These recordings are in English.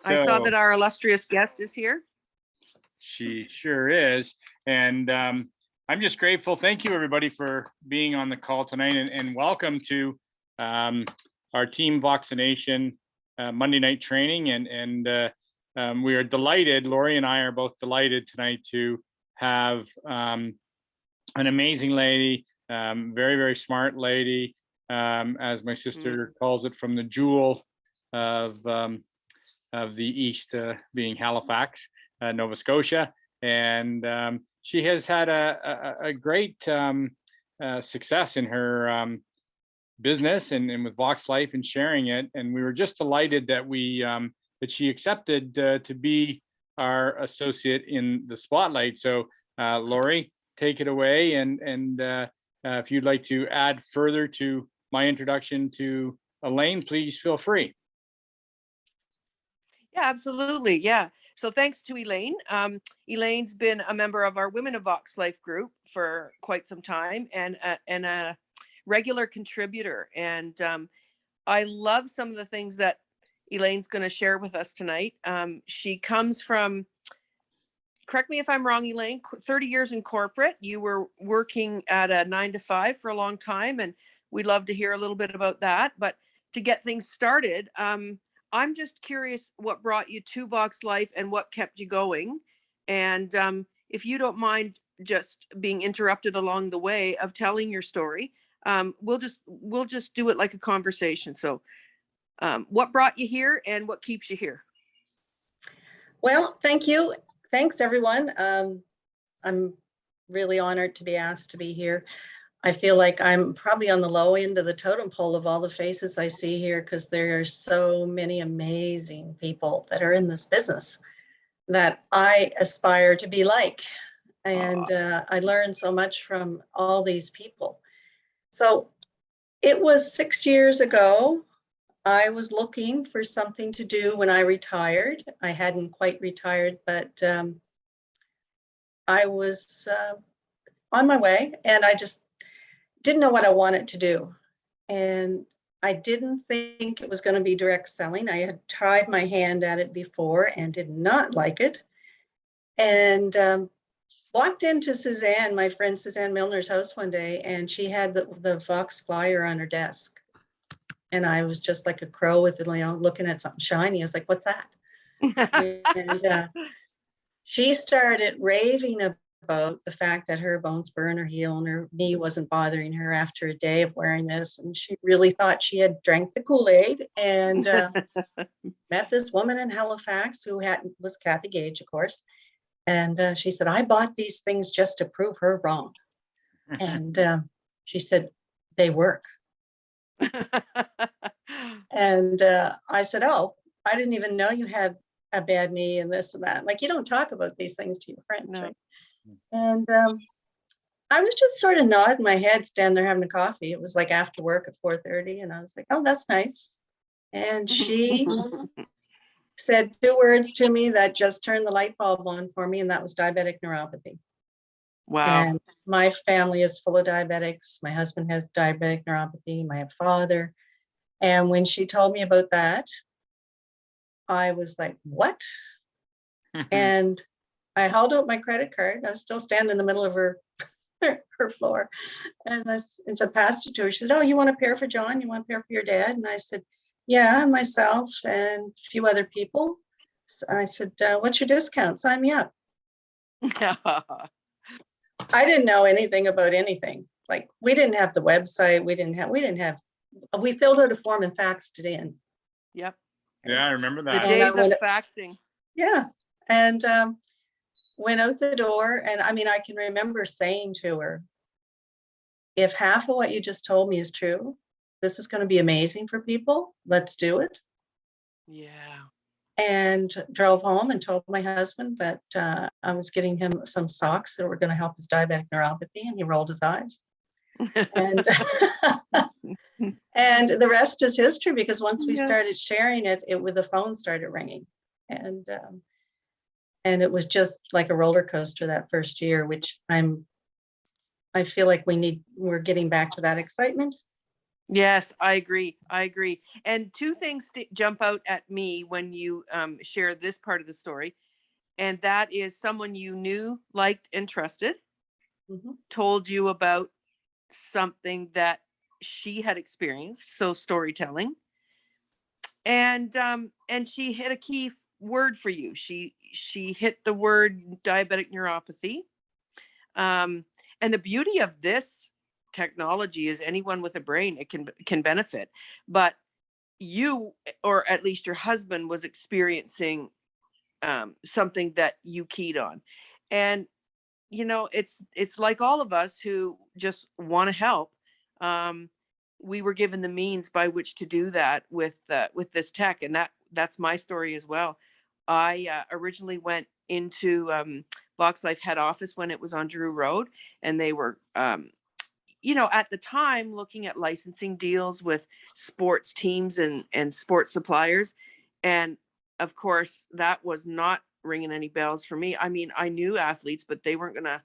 I saw So that our illustrious guest is here. she sure is. And I'm just grateful. Thank you, everybody, for being on the call tonight, and welcome to our Team Vaccination Monday night training. And we are delighted, Lori and I are both delighted tonight to have an amazing lady, very, very smart lady, as my sister calls it, from the jewel of the East, being Halifax, Nova Scotia. And she has had a great success in her business and with Vox Life and sharing it. And we were just delighted that that she accepted to be our associate in the spotlight. So Lori, take it away. And if you'd like to add further to my introduction to Elaine, please feel free. Yeah, absolutely. Yeah. So thanks to Elaine. Elaine's been a member of our Women of Vox Life group for quite some time and a regular contributor. And I love some of the things that Elaine's going to share with us tonight. She comes from, correct me if I'm wrong, Elaine, 30 years in corporate. You were working at a 9-to-5 for a long time, and we'd love to hear a little bit about that. But to get things started, I'm just curious what brought you to Vox Life and what kept you going. And if you don't mind just being interrupted along the way of telling your story, we'll just do it like a conversation. So what brought you here and what keeps you here? Well, thank you. Thanks, everyone. I'm really honored to be asked to be here. I feel like I'm probably on the low end of the totem pole of all the faces I see here, because there are so many amazing people that are in this business that I aspire to be like. And I learned so much from all these people. So it was 6 years ago. I was looking for something to do when I retired. I hadn't quite retired, but I was on my way, and I just didn't know what I wanted to do. And I didn't think it was going to be direct selling. I had tried my hand at it before and did not like it. And walked into Suzanne, my friend Suzanne Milner's house one day, and she had the Vox flyer on her desk. And I was just like a crow with it, looking at something shiny. I was like, what's that? And she started raving about the fact that her bones burn or heal and her knee wasn't bothering her after a day of wearing this. And she really thought she had drank the Kool-Aid, and met this woman in Halifax who was Kathy Gage, of course. And she said, I bought these things just to prove her wrong. And she said, they work. And I said, oh, I didn't even know you had a bad knee and this and that. Like, you don't talk about these things to your friends, no. Right? And I was just sort of nodding my head, standing there having a coffee. It was like after work at 4:30, and I was like, oh, that's nice. And she said 2 words to me that just turned the light bulb on for me, and that was diabetic neuropathy. Wow. And my family is full of diabetics. My husband has diabetic neuropathy, my father. And when she told me about that, I was like, what? And I held out my credit card. I was still standing in the middle of her floor. And I passed it to her. She said, oh, you want a pair for John? You want a pair for your dad? And I said, yeah, myself and a few other people. So I said, what's your discount? Sign me up. I didn't know anything about anything. Like, we didn't have the website. We filled out a form and faxed it in. Yep. Yeah, I remember that. The days of faxing. Yeah. And went out the door. And I mean, I can remember saying to her, if half of what you just told me is true, this is going to be amazing for people. Let's do it. Yeah. And drove home and told my husband that I was getting him some socks that were going to help his diabetic neuropathy, and he rolled his eyes. And and the rest is history, because once we started sharing it, the phone started ringing, and it was just like a roller coaster that first year, which I feel like we're getting back to that excitement. Yes, I agree. I agree. And two things jump out at me when you share this part of the story. And that is someone you knew, liked, and trusted Mhm. told you about something that she had experienced. So storytelling. And she hit a key word for you. She hit the word diabetic neuropathy. Um, and the beauty of this technology is anyone with a brain it can benefit. But you, or at least your husband, was experiencing something that you keyed on. And it's like all of us who just want to help. um, we were given the means by which to do that with this tech, and that's my story as well. I originally went into Vox Life head office when it was on Drew Road, and they were at the time looking at licensing deals with sports teams and sports suppliers. And of course, that was not ringing any bells for me. I mean, I knew athletes, but they weren't going to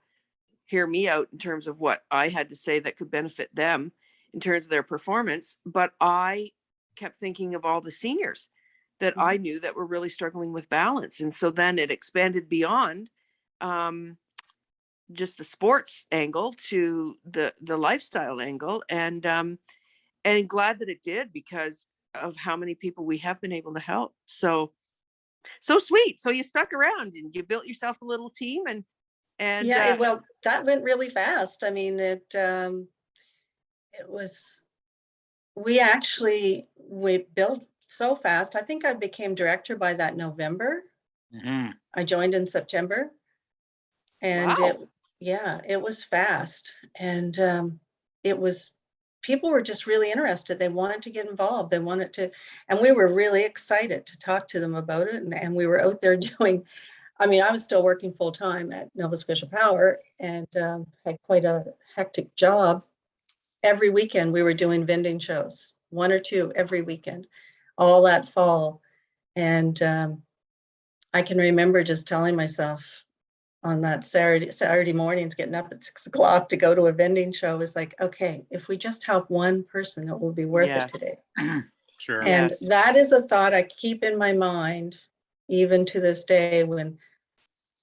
hear me out in terms of what I had to say that could benefit them in terms of their performance. But I kept thinking of all the seniors that I Mhm. knew that were really struggling with balance. And so then it expanded beyond um, just the sports angle to the lifestyle angle. And glad that it did, because of how many people we have been able to help. So sweet. So you stuck around and you built yourself a little team, and Yeah, well, that went really fast. I mean, it was, we built so fast. I think I became director by that November. Mhm. I joined in September, and wow. yeah, it was fast. And it was, people were just really interested. They wanted to get involved. They wanted to, and we were really excited to talk to them about it. And we were out there doing, I mean, I was still working full time at Nova Scotia Power, and had quite a hectic job. Every weekend we were doing vending shows, one or two every weekend, all that fall. And I can remember just telling myself on that Saturday mornings, getting up at 6 o'clock to go to a vending show, is like, okay, if we just help one person, it will be worth it Yes. today. Sure. And Yes. that is a thought I keep in my mind, even to this day, when,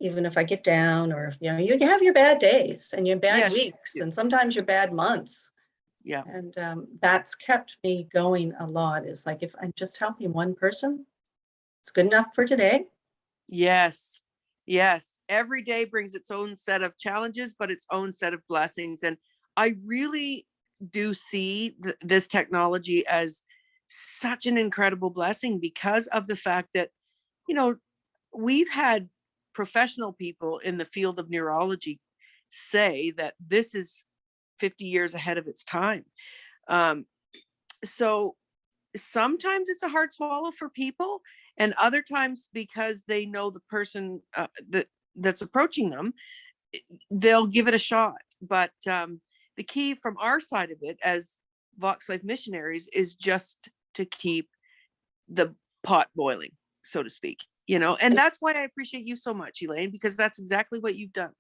even if I get down, or you have your bad days and your bad Yes. weeks, and sometimes your bad months. Yeah. And that's kept me going a lot. Is like, if I'm just helping one person, it's good enough for today. Yes. Yes. Every day brings its own set of challenges, but its own set of blessings. And I really do see this technology as such an incredible blessing, because of the fact that, you know, we've had professional people in the field of neurology say that this is 50 years ahead of its time. Um, so sometimes it's a hard swallow for people, and other times, because they know the person that's approaching them, they'll give it a shot. But the key from our side of it as Vox Life missionaries is just to keep the pot boiling, so to speak. And And that's why I appreciate you so much, Elaine, because that's exactly what you've done.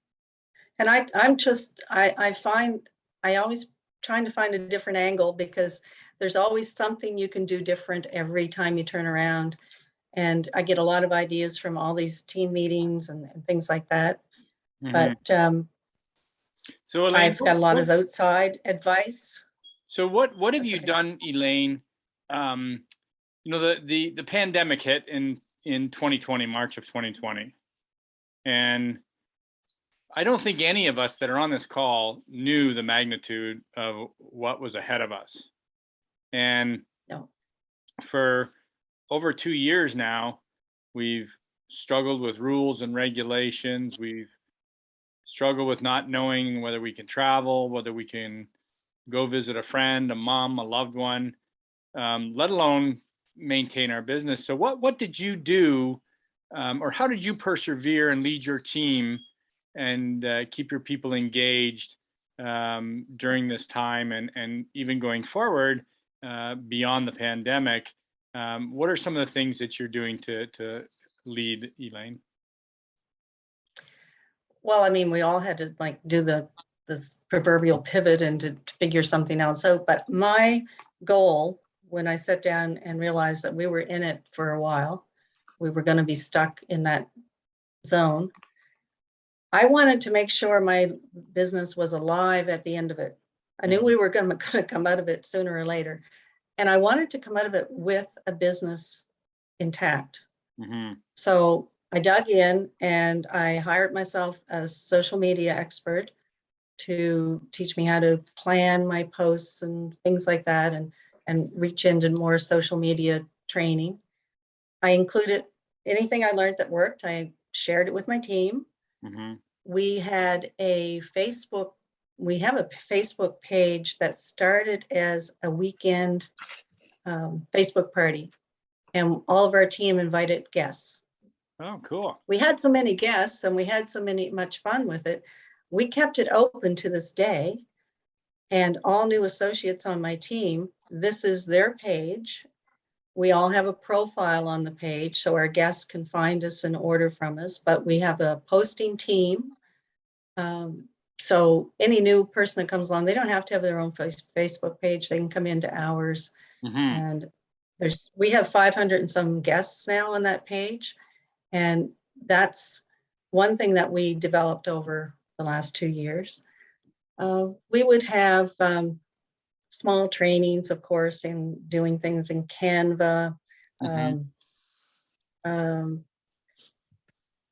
I'm just, I find, I always trying to find a different angle, because there's always something you can do different every time you turn around. And I get a lot of ideas from all these team meetings and things like that. Mhm. But So Elaine, I've got a lot of outside advice. what have That's you okay. done, Elaine? Um, the pandemic hit in 2020, March of 2020, and I don't think any of us that are on this call knew the magnitude of what was ahead of us. And No. for over 2 years now, we've struggled with rules and regulations. We've struggled with not knowing whether we can travel, whether we can go visit a friend, a mom, a loved one, let alone maintain our business. So what did you do, or how did you persevere and lead your team and keep your people engaged during this time, and even going forward beyond the pandemic? What are some of the things that you're doing to lead, Elaine? Well, I mean, we all had to like do this proverbial pivot and to figure something else out. But my goal when I sat down and realized that we were in it for a while. We were going to be stuck in that zone. I wanted to make sure my business was alive at the end of it. I knew we were going to come out of it sooner or later. And I wanted to come out of it with a business intact. Mm-hmm. So I dug in and I hired myself a social media expert to teach me how to plan my posts and things like that, and reach into more social media training. I included anything I learned that worked. I shared it with my team. Mm-hmm. We have a Facebook page that started as a weekend Facebook party, and all of our team invited guests. Oh, cool. We had so many guests and we had so much fun with it. We kept it open to this day, and all new associates on my team, this is their page. We all have a profile on the page so our guests can find us and order from us, but we have a posting team. So any new person that comes along, they don't have to have their own Facebook page. They can come into ours. Mm-hmm. And we have 500 and some guests now on that page. And that's one thing that we developed over the last 2 years. We would have small trainings, of course, in doing things in Canva.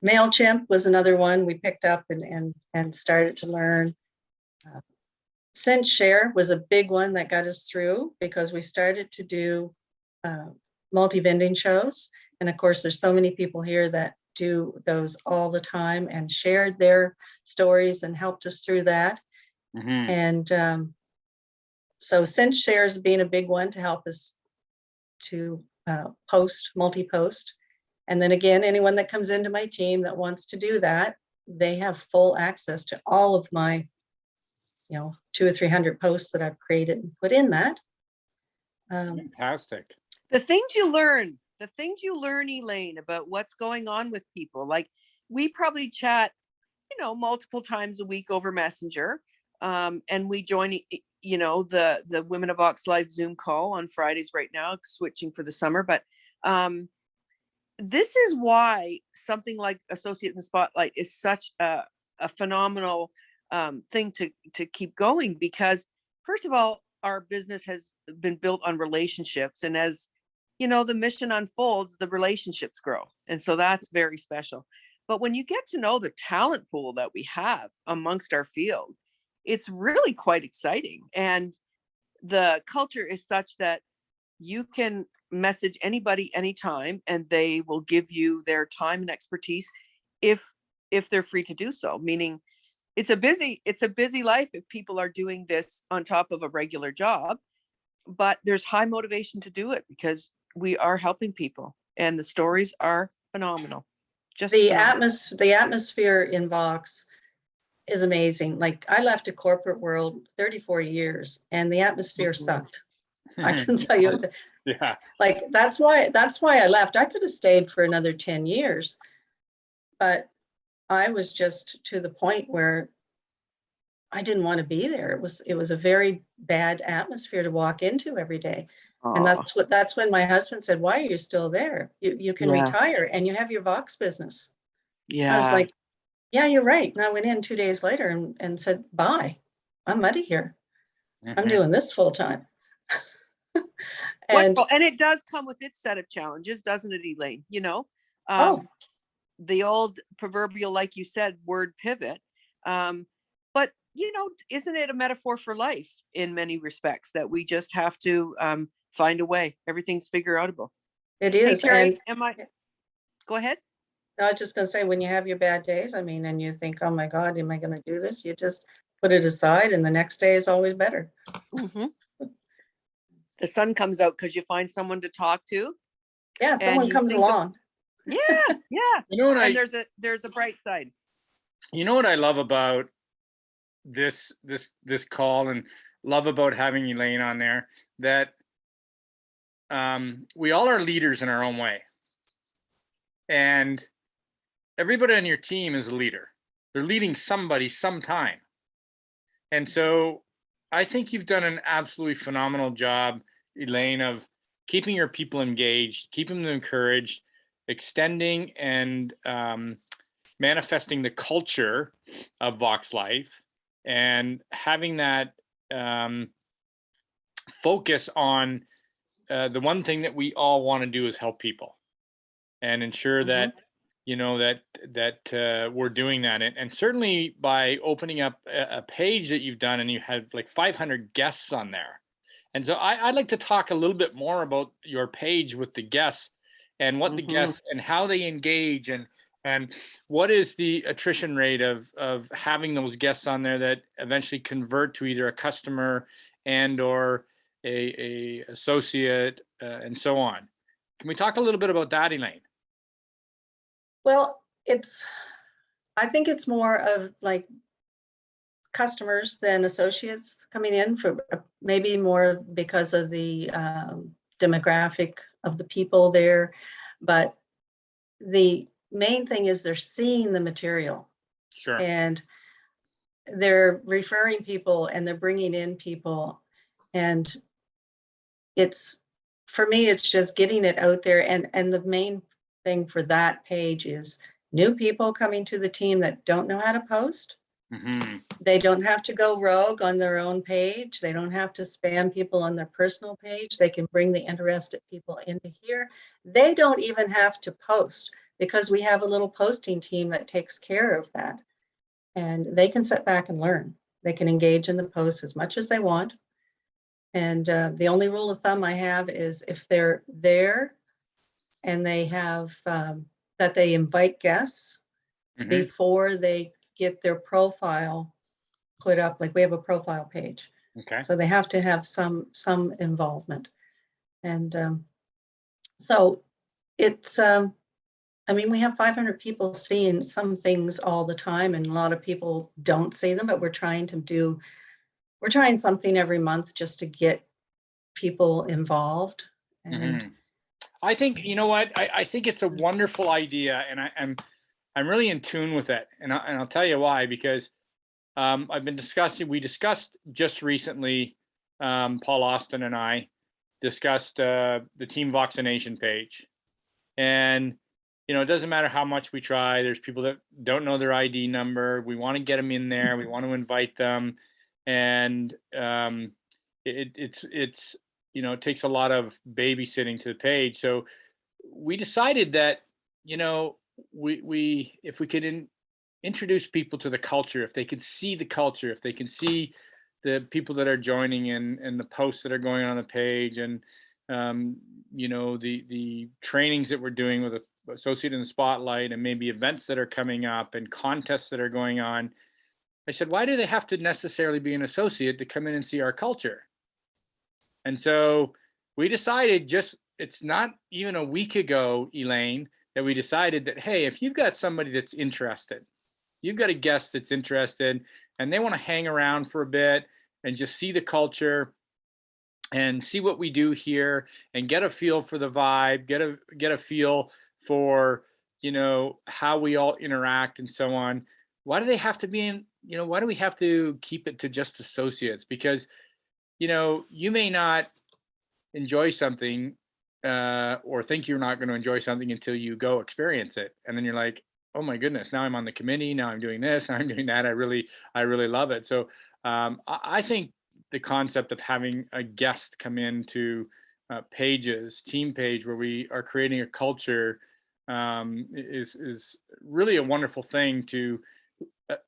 MailChimp was another one we picked up and started to learn. Share was a big one that got us through because we started to do multi-vending shows. And of course, there's so many people here that do those all the time and shared their stories and helped us through that. Mm-hmm. And so SendShares being a big one to help us to multi-post. And then again, anyone that comes into my team that wants to do that, they have full access to all of my 200 or 300 posts that I've created and put in that. Fantastic. The things you learn, Elaine, about what's going on with people. Like, we probably chat, multiple times a week over Messenger. And we join, the Women of Vox Live Zoom call on Fridays right now, switching for the summer. But this is why something like Associate in the Spotlight is such a phenomenal thing to keep going, because first of all, our business has been built on relationships, and as the mission unfolds, the relationships grow, and so that's very special. But when you get to know the talent pool that we have amongst our field, it's really quite exciting, and the culture is such that you can message anybody anytime and they will give you their time and expertise if they're free to do so. Meaning it's a busy life if people are doing this on top of a regular job, but there's high motivation to do it because we are helping people and the stories are phenomenal. Just the phenomenal. atmosphere in Vox is amazing. Like, I left a corporate world 34 years and the atmosphere sucked. I can tell you. Yeah. Like, that's why I left. I could have stayed for another 10 years, but I was just to the point where I didn't want to be there. It was a very bad atmosphere to walk into every day. And that's when my husband said, "Why are you still there? You can retire and you have your Vox business." I was like, "Yeah, you're right." And I went in 2 days later and said, "Bye, I'm out of here. I'm doing this full time." And it does come with its set of challenges, doesn't it, Elaine? The old proverbial, like you said, word pivot. But isn't it a metaphor for life in many respects, that we just have to find a way? Everything's figure outable. It is. Hey, Terry, go ahead. I was just going to say, when you have your bad days, and you think, "Oh my God, am I going to do this?" You just put it aside and the next day is always better. Mm-hmm. The sun comes out because you find someone to talk to. Yeah, someone comes along. Yeah. And there's a bright side. You know what I love about this call, and love about having Elaine on there, that we all are leaders in our own way, and everybody on your team is a leader. They're leading somebody sometime, and so I think you've done an absolutely phenomenal job Elaine, of keeping your people engaged, keeping them encouraged, extending and manifesting the culture of Vox Life, and having that focus on the one thing that we all want to do is help people and ensure that we're doing that. And certainly by opening up a page that you've done, and you had like 500 guests on there. And so I'd like to talk a little bit more about your page with the guests, and what the guests and how they engage, and what is the attrition rate of having those guests on there that eventually convert to either a customer and or a associate and so on. Can we talk a little bit about that, Elaine? Well, I think it's more of like customers than associates coming in, for maybe more because of the demographic of the people there. But the main thing is they're seeing the material. Sure. And they're referring people, and they're bringing in people. And for me, it's just getting it out there. And the main thing for that page is new people coming to the team that don't know how to post. They don't have to go rogue on their own page. They don't have to spam people on their personal page. They can bring the interested people into here. They don't even have to post, because we have a little posting team that takes care of that. And they can sit back and learn. They can engage in the posts as much as they want. And the only rule of thumb I have is if they're there and they have that they invite guests before they get their profile put up. Like we have a profile page. Okay. So they have to have some involvement. And so it's, I mean, we have 500 people seeing some things all the time, and a lot of people don't see them, but we're trying something every month just to get people involved. And I think, you know what, I think it's a wonderful idea, and I'm really in tune with it. And I'll tell you why, because we discussed just recently, Paul Austin and I discussed the Team Vaccination page. And, it doesn't matter how much we try, there's people that don't know their ID number. We want to get them in there. We want to invite them. And it takes a lot of babysitting to the page. So we decided that, we if we could introduce people to the culture, if they could see the culture, if they can see the people that are joining and the posts that are going on the page, and the trainings that we're doing with Associate in the Spotlight, and maybe events that are coming up and contests that are going on. I said, why do they have to necessarily be an associate to come in and see our culture? And so we decided, it's not even a week ago, Elaine, that we decided that, hey, if you've got somebody that's interested, you've got a guest that's interested, and they want to hang around for a bit and just see the culture and see what we do here, and get a feel for the vibe, get a feel for, how we all interact and so on. Why do they have to be why do we have to keep it to just associates? Because, you may not enjoy something or think you're not going to enjoy something until you go experience it. And then you're like, oh my goodness, now I'm on the committee, now I'm doing this, now I'm doing that. I really love it. So I think the concept of having a guest come into team page where we are creating a culture is really a wonderful thing to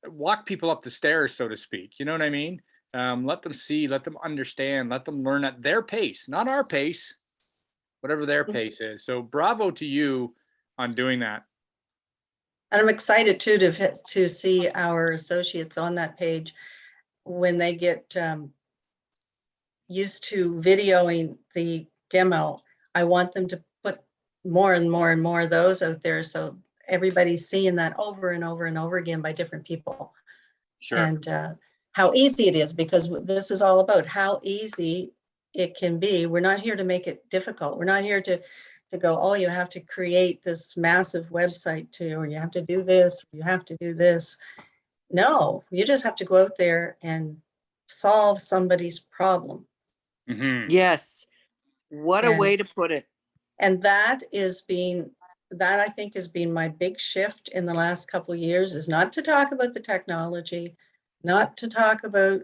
walk people up the stairs, so to speak. You know what I mean? Let them see, let them understand, let them learn at their pace, not our pace, whatever their pace is. So bravo to you on doing that. And I'm excited too to see our associates on that page when they get used to videoing the demo. I want them to put more and more and more of those out there, so everybody's seeing that over and over and over again by different people. Sure. And how easy it is, because this is all about how easy it can be. We're not here to make it difficult. We're not here to go, oh, you have to create this massive website too, or you have to do this, or you have to do this. No, you just have to go out there and solve somebody's problem. Yes. What a And way to put it. and that I think has been my big shift in the last couple of years, is not to talk about the technology, not to talk about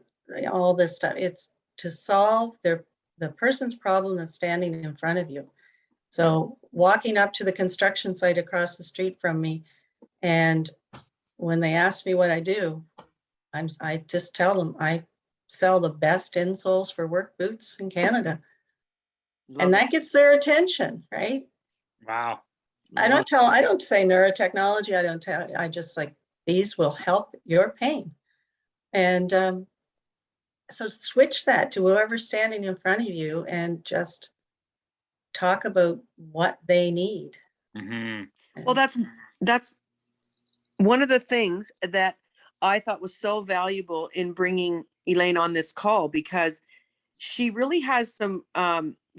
all this stuff. It's to solve the person's problem that's standing in front of you. So walking up to the construction site across the street from me, and when they ask me what I do, I just tell them I sell the best insoles for work boots in Canada. Love And it. that gets their attention, right? Wow. I don't say neurotechnology. I just like, these will help your pain. And so switch that to whoever's standing in front of you and just talk about what they need. Mhm. Well, that's one of the things that I thought was so valuable in bringing Elaine on this call, because she really has some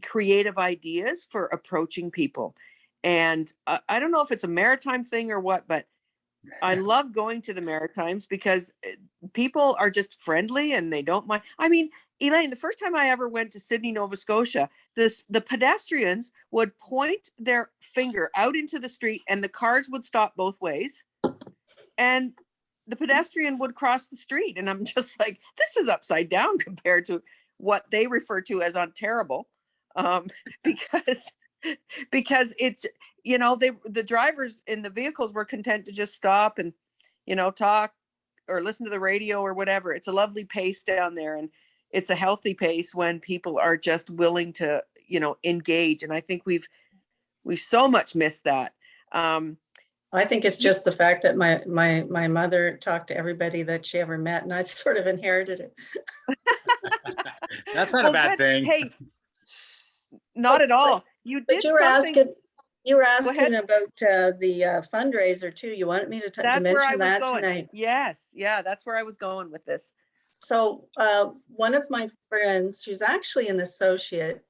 creative ideas for approaching people. And I don't know if it's a maritime thing or what, but I love going to the Maritimes because people are just friendly and they don't mind. I mean, Elaine, the first time I ever went to Sydney, Nova Scotia, the pedestrians would point their finger out into the street and the cars would stop both ways. And the pedestrian would cross the street. And I'm just like, this is upside down compared to what they refer to as unterrible. Because it's, the drivers in the vehicles were content to just stop and, talk or listen to the radio or whatever. It's a lovely pace down there. And it's a healthy pace when people are just willing to, engage. And I think we've so much missed that. I think it's just the fact that my mother talked to everybody that she ever met, and I sort of inherited it. That's not a Well, bad good. thing. Hey, not at all. You But did something. you were Go ahead. asking about the fundraiser too. You wanted me to That's where I mention was that going. tonight. Yes. Yeah, that's where I was going with this. So one of my friends, she's actually an associate.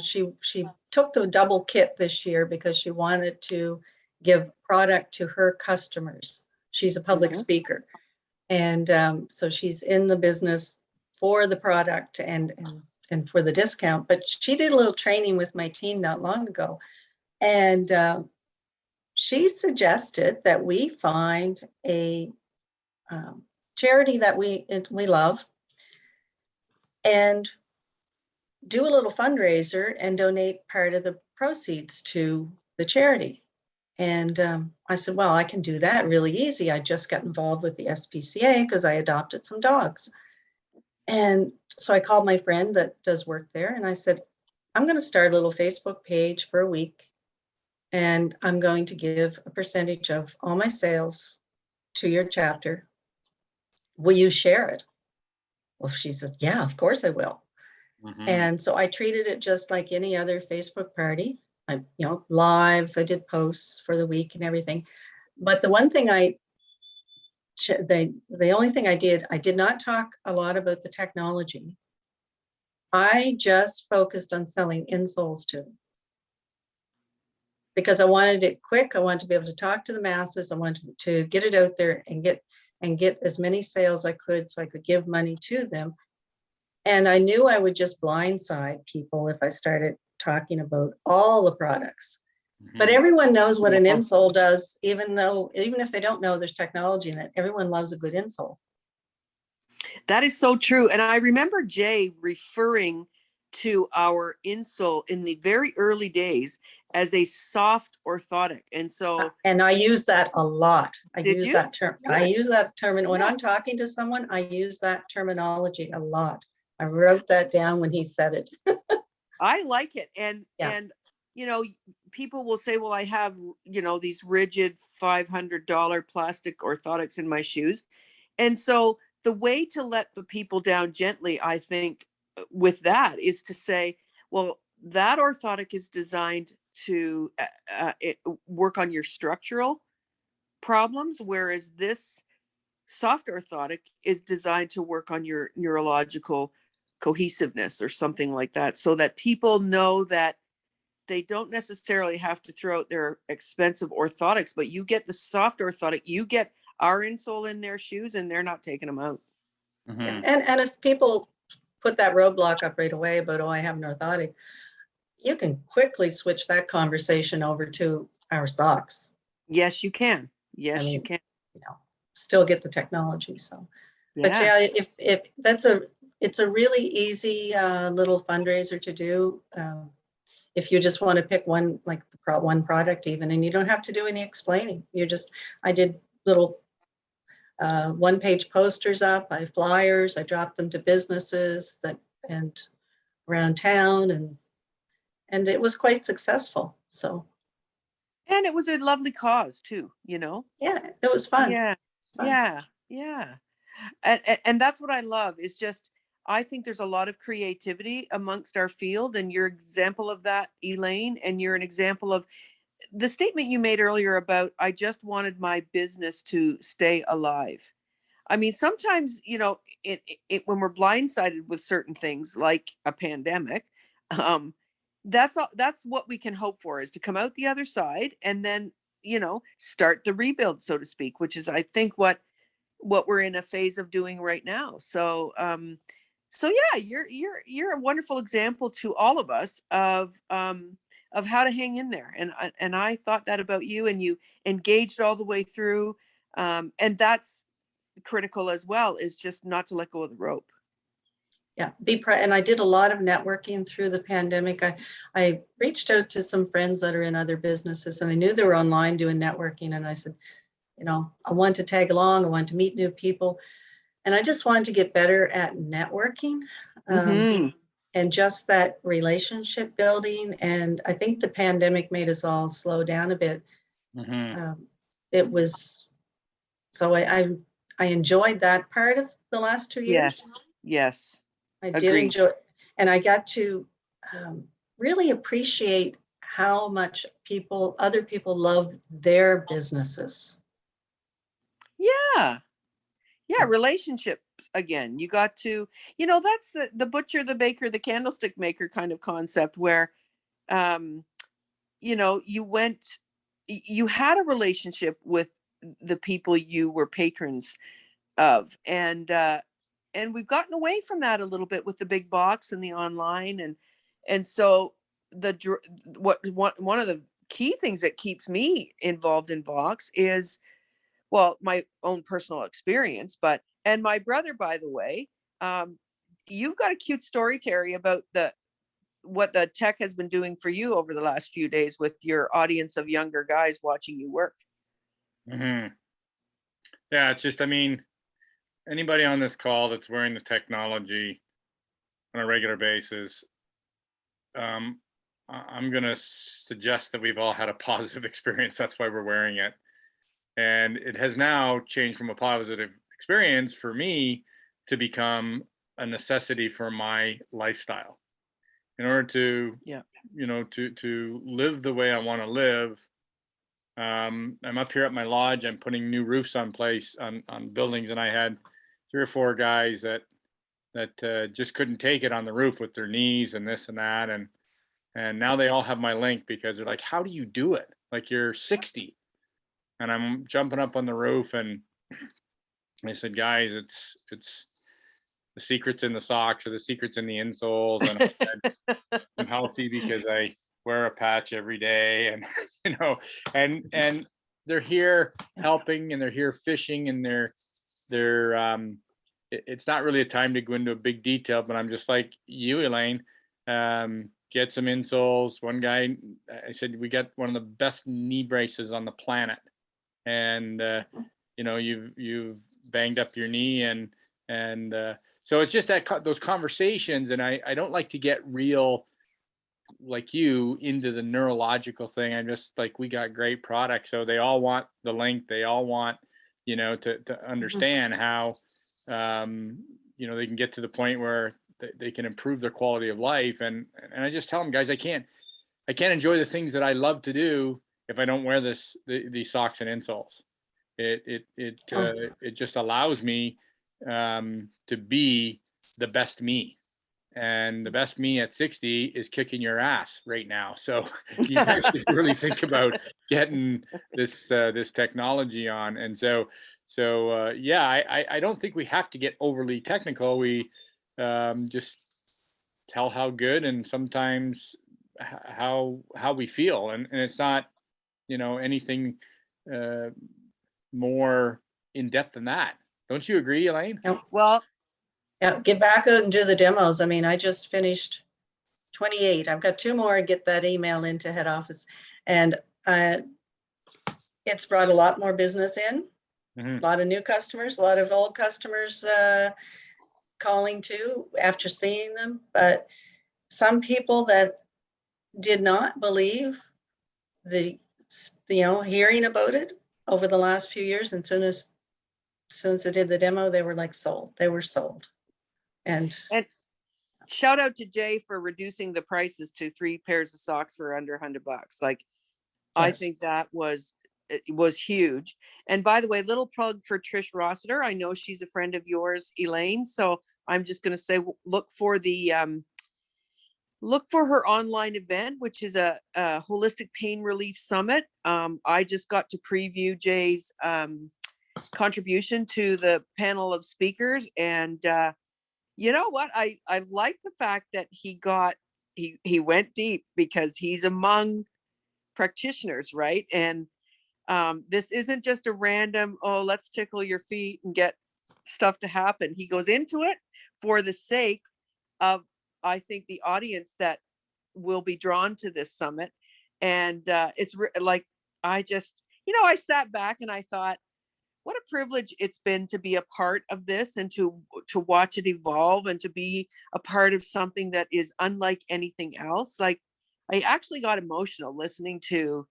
She took the double kit this year because she wanted to give product to her customers. She's a public Mhm. speaker, and so she's in the business for the product and for the discount. But she did a little training with my team not long ago, and she suggested that we find a charity that we love and do a little fundraiser and donate part of the proceeds to the charity. And I said, well, I can do that really easy. I just got involved with the SPCA because I adopted some dogs. And so I called my friend that does work there and I said, I'm going to start a little Facebook page for a week. And I'm going to give a percentage of all my sales to your chapter. Will you share it? Well, she said, yeah, of course I will. Mhm. And so I treated it just like any other Facebook party. Lives, I did posts for the week and everything. But the one thing the only thing I did not talk a lot about the technology. I just focused on selling insoles to them because I wanted it quick. I wanted to be able to talk to the masses. I wanted to get it out there and get as many sales I could so I could give money to them. And I knew I would just blindside people if I started talking about all the products. But Mhm. everyone knows what an insole does, even if they don't know there's technology in it. Everyone loves a good insole. That is so true. And I remember Jay referring to our insole in the very early days as a soft orthotic. And so, And I use that a lot. I did use you? that term. Good. I use that term. And when Yeah. I'm talking to someone, I use that terminology a lot. I wrote that down when he said it. I like it. Yeah. And, people will say, well, I have, these rigid $500 plastic orthotics in my shoes. And so the way to let the people down gently, I think, with that is to say, well, that orthotic is designed to work on your structural problems, whereas this soft orthotic is designed to work on your neurological cohesiveness or something like that, so that people know that they don't necessarily have to throw out their expensive orthotics, but you get the soft orthotic, you get our insole in their shoes and they're not taking them out. Mhm. And if people put that roadblock up right away about, oh, I have an orthotic, you can quickly switch that conversation over to our socks. Yes, you can. I Yes, you mean, can. still get the technology. So, but Yeah. yeah, if it's a really easy little fundraiser to do. If you just want to pick one, like one product even, and you don't have to do any explaining. I did little one-page posters up, flyers, I dropped them to businesses and around town, and it was quite successful. So And it was a lovely cause too, yeah, it was fun. Yeah. Fun. Yeah. Yeah. And that's what I love is just, I think there's a lot of creativity amongst our field, and you're example of that, Elaine, and you're an example of the statement you made earlier about, I just wanted my business to stay alive. I mean, sometimes, when we're blindsided with certain things like a pandemic, um, that's what we can hope for, is to come out the other side and then, start the rebuild, so to speak, which is, I think, what we're in a phase of doing right now. So yeah, you're a wonderful example to all of us of how to hang in there. And I thought that about you, and you engaged all the way through. And that's critical as well, is just not to let go of the rope. Yeah, and I did a lot of networking through the pandemic. I reached out to some friends that are in other businesses, and I knew they were online doing networking. And I said, I want to tag along. I want to meet new people, and I just wanted to get better at networking, Hmm. and just that relationship building. And I think the pandemic made us all slow down a bit. Mhm. It was so I enjoyed that part of the last 2 years. Yes. Yes. I did Agreed. enjoy, and I got to really appreciate how much other people love their businesses. Yeah. Yeah, relationships again. You got to, that's the butcher, the baker, the candlestick maker kind of concept, where um, you had a relationship with the people you were patrons of. And we've gotten away from that a little bit with the big box and the online. And so one of the key things that keeps me involved in Vox is, well, my own personal experience, and my brother, by the way, um, you've got a cute story, Terry, about what the tech has been doing for you over the last few days with your audience of younger guys watching you work. Mhm. Yeah, it's just, I mean, anybody on this call that's wearing the technology on a regular basis, I'm going to suggest that we've all had a positive experience. That's why we're wearing it. And it has now changed from a positive experience for me to become a necessity for my lifestyle. In order to, Yeah. to live the way I want to live, I'm up here at my lodge. I'm putting new roofs on buildings, and I had 3 or 4 guys that just couldn't take it on the roof with their knees and this and that, and now they all have my link because they're like, "How do you do it? Like, you're 60," and I'm jumping up on the roof, and I said, "Guys, it's the secret's in the socks, or the secret's in the insoles, and I'm healthy because I wear a patch every day," and and they're here helping, and they're here fishing, and they're it's not really a time to go into a big detail, but I'm just like you, Elaine. Get some insoles. One guy, I said, we got one of the best knee braces on the planet, and you've banged up your knee, and so it's just that those conversations, and I don't like to get real like you into the neurological thing. I'm just like, we got great products, so they all want the link. They all want to understand how they can get to the point where they can improve their quality of life. And I just tell them, guys, I can't enjoy the things that I love to do if I don't wear these socks and insoles. It just allows me to be the best me, and the best me at 60 is kicking your ass right now. So you guys should really think about getting this technology on. And so yeah, I don't think we have to get overly technical. We just tell how good, and sometimes how we feel, and it's not, anything more in depth than that. Don't you agree, Elaine? Yep. Well, Yeah, get back and do the demos. I mean, I just finished 28. I've got 2 more, get that email into head office. And it's brought a lot more business in, Mhm. a lot of new customers, a lot of old customers calling too after seeing them. But some people that did not believe the, hearing about it over the last few years, and soon as I did the demo, they were like sold. They were sold. And shout out to Jay for reducing the prices to 3 pairs of socks for under $100. Like, I yes, think that it was huge. And by the way, little plug for Trish Rossiter. I know she's a friend of yours, Elaine. So I'm just going to say, look for her online event, which is a holistic pain relief summit. I just got to preview Jay's contribution to the panel of speakers, and you know what? I like the fact that he went deep, because he's among practitioners, right? And this isn't just a random, oh, let's tickle your feet and get stuff to happen. He goes into it for the sake of, I think, the audience that will be drawn to this summit. And like, I just, I sat back and I thought, what a privilege it's been to be a part of this, and to watch it evolve, and to be a part of something that is unlike anything else. Like, I actually got emotional listening to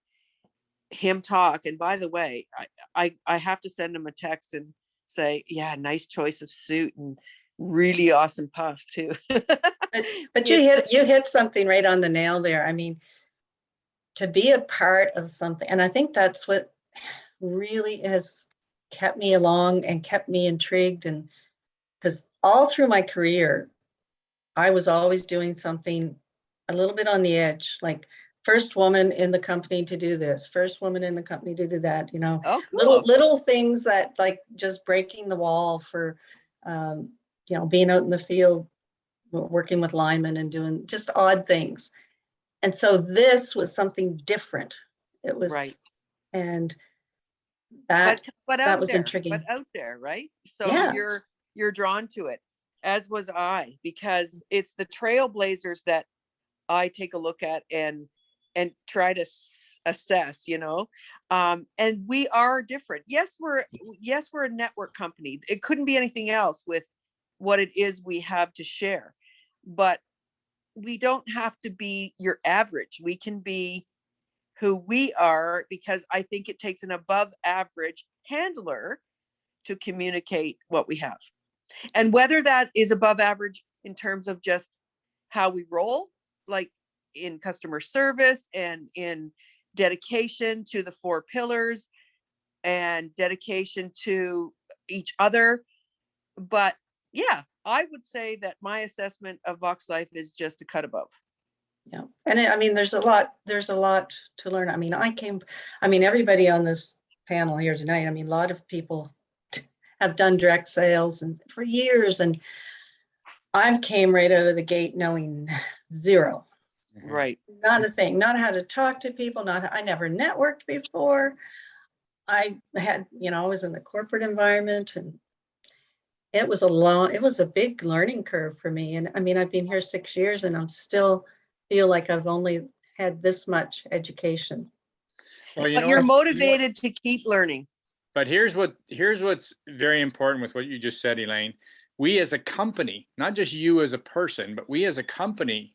him talk. And by the way, I have to send him a text and say, yeah, nice choice of suit, and really awesome puff too. but you hit something right on the nail there. I mean, to be a part of something, and I think that's what really has kept me along and kept me intrigued. And because all through my career, I was always doing something a little bit on the edge, like first woman in the company to do this, first woman in the company to do that, Oh, cool. little things that, like, just breaking the wall for, being out in the field, working with linemen and doing just odd things. And so this was something different. It was, Right. and that out was there, intriguing. but out there, right? So Yeah. you're drawn to it, as was I, because it's the trailblazers that I take a look at and try to assess, and we are different. Yes, we're a network company. It couldn't be anything else with what it is we have to share, but we don't have to be your average. We can be who we are, because I think it takes an above average handler to communicate what we have. And whether that is above average in terms of just how we roll, like in customer service and in dedication to the 4 pillars and dedication to each other. But yeah, I would say that my assessment of Vox Life is just a cut above. Yeah. And I mean, there's a lot to learn. I mean, everybody on this panel here tonight, I mean, a lot of people have done direct sales and for years, and I've came right out of the gate knowing zero. Right. Not a thing, not how to talk to people, I never networked before. I had, I was in the corporate environment, and it was a big learning curve for me. And I mean, I've been here 6 years, and I'm still feel like I've only had this much education. Well, But you're motivated to keep learning. But here's what's very important with what you just said, Elaine. We as a company, not just you as a person, but we as a company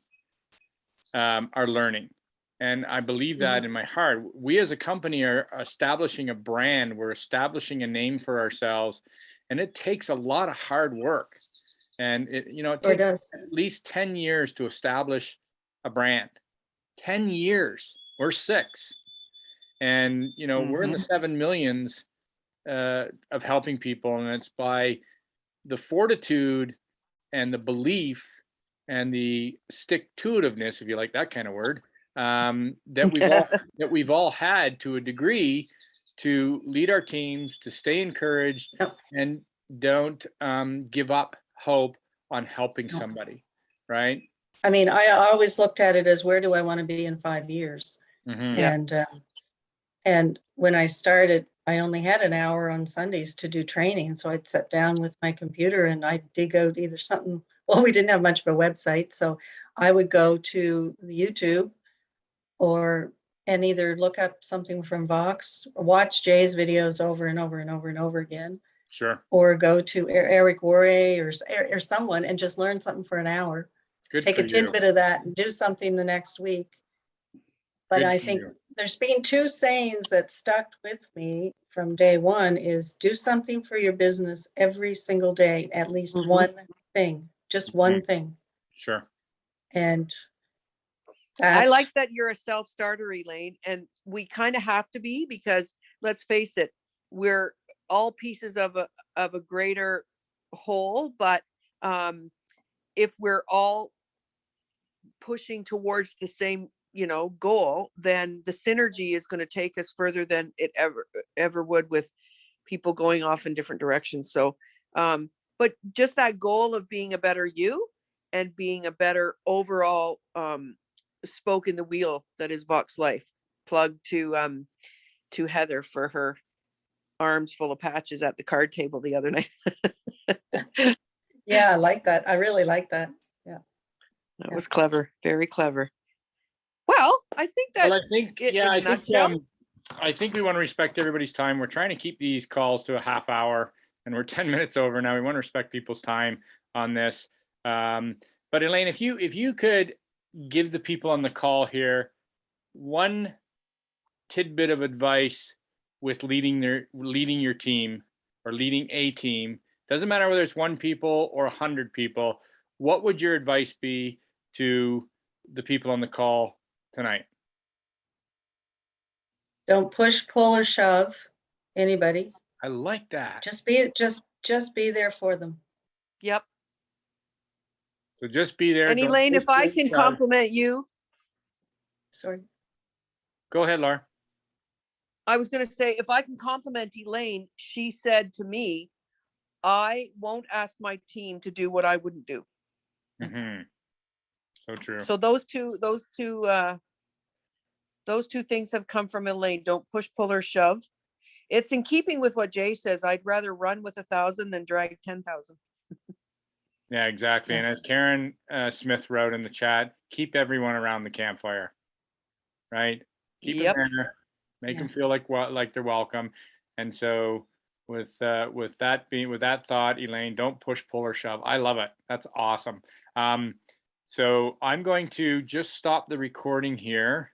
are learning. And I believe that in my heart. We as a company are establishing a brand. We're establishing a name for ourselves. And it takes a lot of hard work. And it takes at least 10 years to establish a brand. 10 years. We're 6. And, we're in the 7 millions of helping people. And it's by the fortitude and the belief and the stick-to-itiveness, if you like that kind of word, that we've all had to a degree to lead our teams, to stay encouraged, and don't give up hope on helping somebody, right? I mean, I always looked at it as, where do I want to be in 5 years? Mhm. Yeah. And when I started, I only had an hour on Sundays to do training. So I'd sit down with my computer and I'd dig out either something. Well, we didn't have much of a website. So I would go to the YouTube and either look up something from Vox, watch Jay's videos over and over and over and over again, Sure. or go to Eric Worre or someone and just learn something for an hour. Good Take for a you. tidbit of that and do something the next week. But Good I for think you. there's been two sayings that stuck with me from day one is do something for your business every single day, at least Mhm. one thing, just one thing. Sure. And I that, like that you're a self-starter, Elaine, and we kind of have to be, because let's face it, we're all pieces of a greater whole. But if we're all pushing towards the same, goal, then the synergy is going to take us further than it ever would with people going off in different directions. So, but just that goal of being a better you and being a better overall spoke in the wheel that is Vox Life. Plug to Heather for her arms full of patches at the card table the other night. yeah, I like that. I really like that. Yeah. That was clever, very clever. Well, I think Well, that's it in a nutshell. I think we want to respect everybody's time. We're trying to keep these calls to a half hour, and we're 10 minutes over now. We want to respect people's time on this. But Elaine, if you could give the people on the call here one tidbit of advice with leading your team or leading a team, doesn't matter whether it's 1 people or 100 people, what would your advice be to the people on the call tonight? Don't push, pull, or shove anybody. I like that. Just be there for them. Yep. So just be there. And Don't Elaine, push, if I don't can shove. compliment you, Sorry. Go ahead, Laura. I was going to say, if I can compliment Elaine, she said to me, I won't ask my team to do what I wouldn't do. Mm-hmm. So true. So those two things have come from Elaine. Don't push, pull, or shove. It's in keeping with what Jay says. I'd rather run with 1,000 than drag 10,000. Yeah, exactly. And as Karen Smith wrote in the chat, keep everyone around the campfire, right? Keep them Yep. there, make them feel like they're welcome. And so with that thought, Elaine, don't push, pull, or shove. I love it. That's awesome. So I'm going to just stop the recording here.